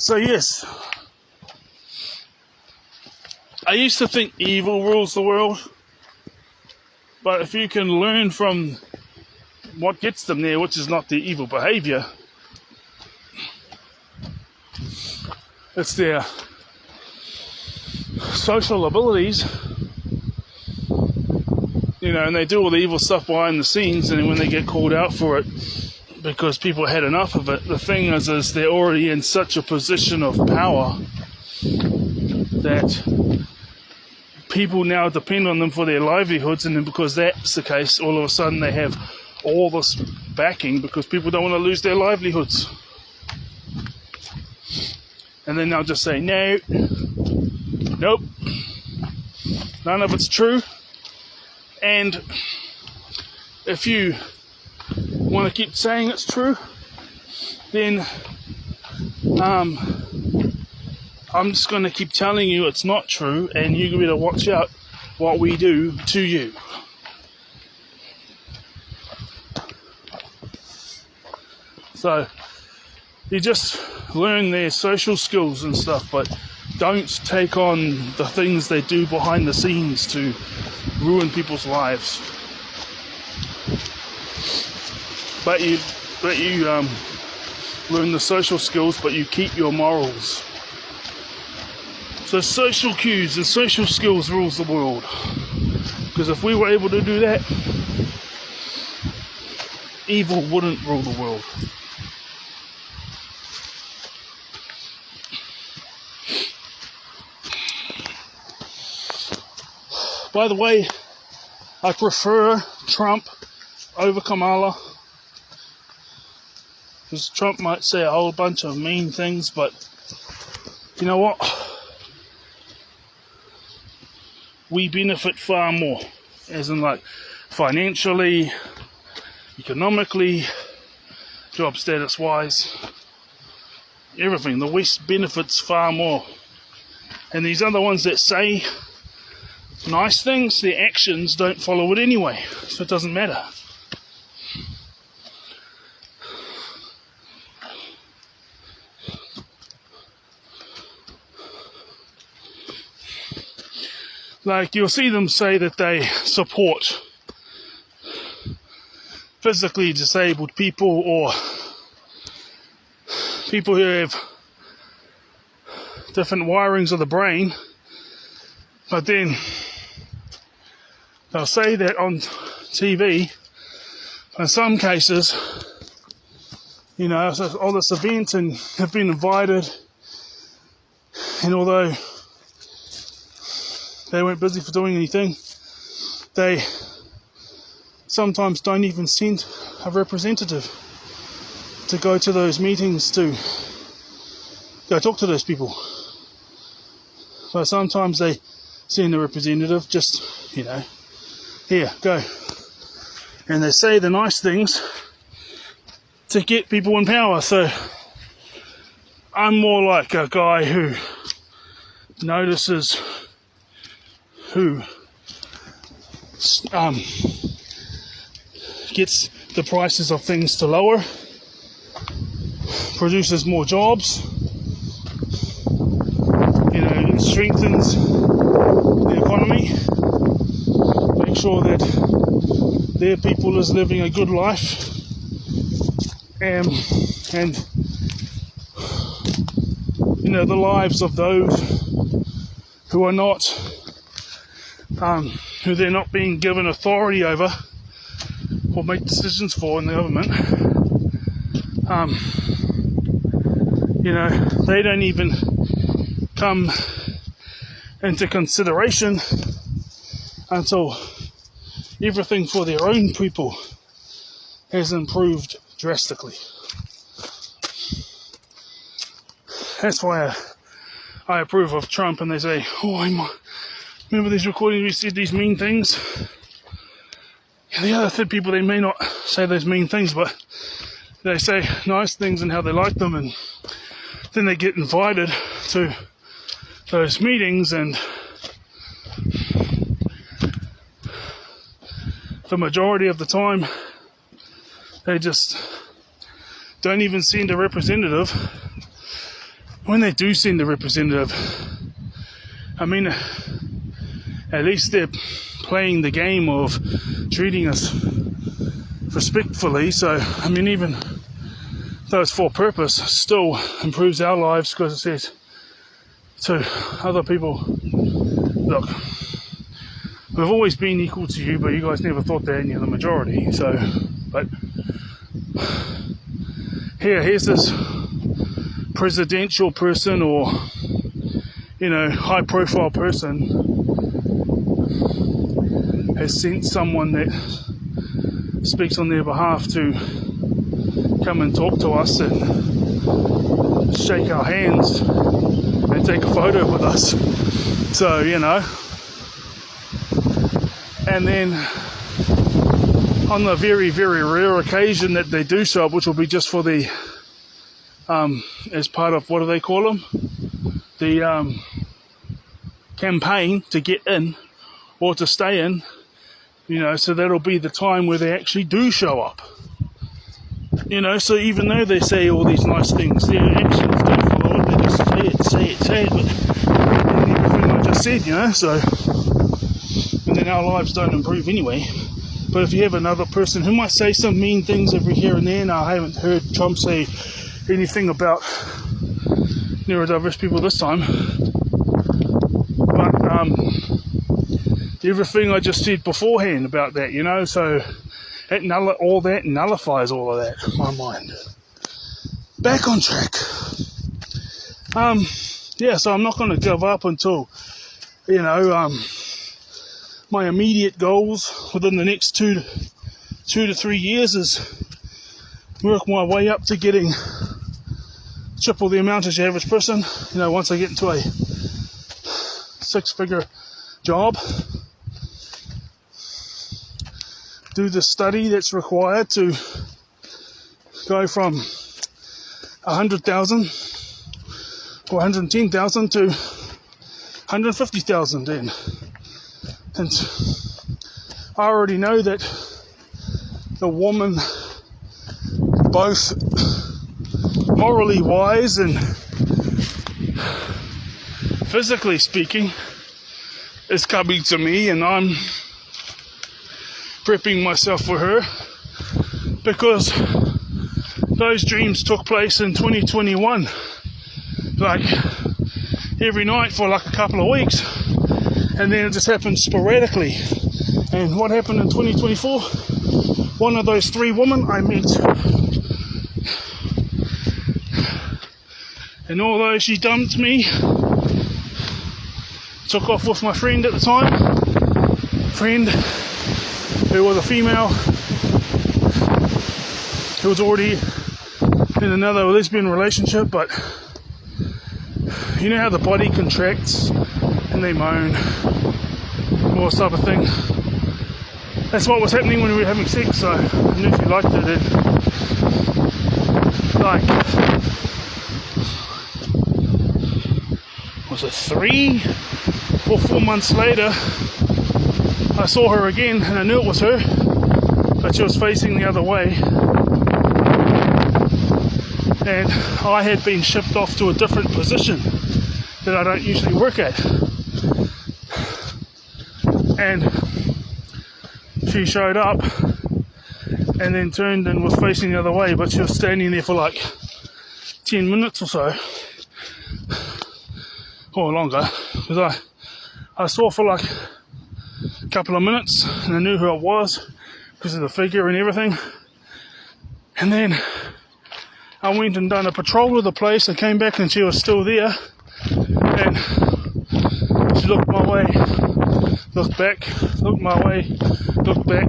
So yes, I used to think evil rules the world, but if you can learn from what gets them there, which is not the evil behavior, it's their social abilities, and they do all the evil stuff behind the scenes, and when they get called out for it because people had enough of it, the thing is they're already in such a position of power that people now depend on them for their livelihoods, and then because that's the case, all of a sudden they have all this backing because people don't want to lose their livelihoods. And then they'll just say, no, nope, none of it's true. And if you want to keep saying it's true, then I'm just going to keep telling you it's not true, and you better watch out what we do to you. So you just learn their social skills and stuff, but don't take on the things they do behind the scenes to ruin people's lives. But you learn the social skills, but you keep your morals. So social cues and social skills rules the world. Because if we were able to do that, evil wouldn't rule the world. By the way, I prefer Trump over Kamala. Because Trump might say a whole bunch of mean things, but you know what? We benefit far more, as in like financially, economically, job status wise, everything. The West benefits far more. And these other ones that say nice things, their actions don't follow it anyway, so it doesn't matter. Like, you'll see them say that they support physically disabled people or people who have different wirings of the brain, but then they'll say that on TV. In some cases, so all this event and have been invited, and although they weren't busy for doing anything, they sometimes don't even send a representative to go to those meetings to go talk to those people. So sometimes they send a representative just, here, go. And they say the nice things to get people in power. So I'm more like a guy who notices who gets the prices of things to lower, produces more jobs, it strengthens the economy, make sure that their people is living a good life, and the lives of those who are not who they're not being given authority over or make decisions for in the government, they don't even come into consideration until everything for their own people has improved drastically. That's why I approve of Trump, and they say, remember these recordings, we said these mean things? And the other people, they may not say those mean things, but they say nice things and how they like them, and then they get invited to those meetings, and the majority of the time they just don't even send a representative when they do send a representative, I mean, at least they're playing the game of treating us respectfully. So, I mean, even though it's for purpose, still improves our lives, because it says to other people, look, we've always been equal to you, but you guys never thought that, and you're the majority. So, but here's this presidential person, or high profile person has sent someone that speaks on their behalf to come and talk to us and shake our hands and take a photo with us. So, and then on the very, very rare occasion that they do show up, which will be just for the as part of, what do they call them, the campaign to get in or to stay in, so that'll be the time where they actually do show up. So even though they say all these nice things, their actions don't follow it. They just say it, but everything I just said, so, and then our lives don't improve anyway. But if you have another person who might say some mean things every here and there, now I haven't heard Trump say anything about neurodiverse people this time, but everything I just said beforehand about that, so all that nullifies all of that in my mind. Back on track. So I'm not going to give up until, my immediate goals within the next 2 to 3 years is work my way up to getting triple the amount as your average person. Once I get into a 6-figure job, do the study that's required to go from 100,000 or 110,000 to 150,000 then. And I already know that the woman, both morally wise and physically speaking, is coming to me, and I'm prepping myself for her, because those dreams took place in 2021, like every night for like a couple of weeks, and then it just happened sporadically. And what happened in 2024? One of those 3 women I met, and although she dumped me, took off with my friend at the time, who was a female, who was already in another lesbian relationship, but you know how the body contracts and they moan, all this type of thing. That's what was happening when we were having sex, so I knew she liked it. And like, was it 3 or 4 months later, I saw her again, and I knew it was her, but she was facing the other way, and I had been shipped off to a different position that I don't usually work at, and she showed up and then turned and was facing the other way, but she was standing there for like 10 minutes or so, or longer, because I saw for like a couple of minutes, and I knew who it was because of the figure and everything. And then I went and done a patrol of the place. I came back and she was still there, and she looked my way, looked back, looked my way, looked back.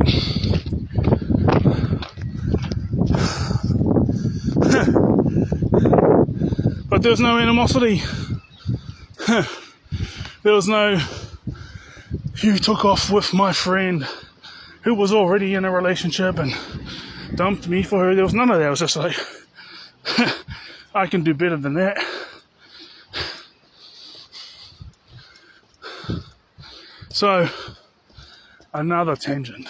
But there was no animosity. There was no, you took off with my friend who was already in a relationship and dumped me for her. There was none of that. It was just like, I can do better than that. So, another tangent.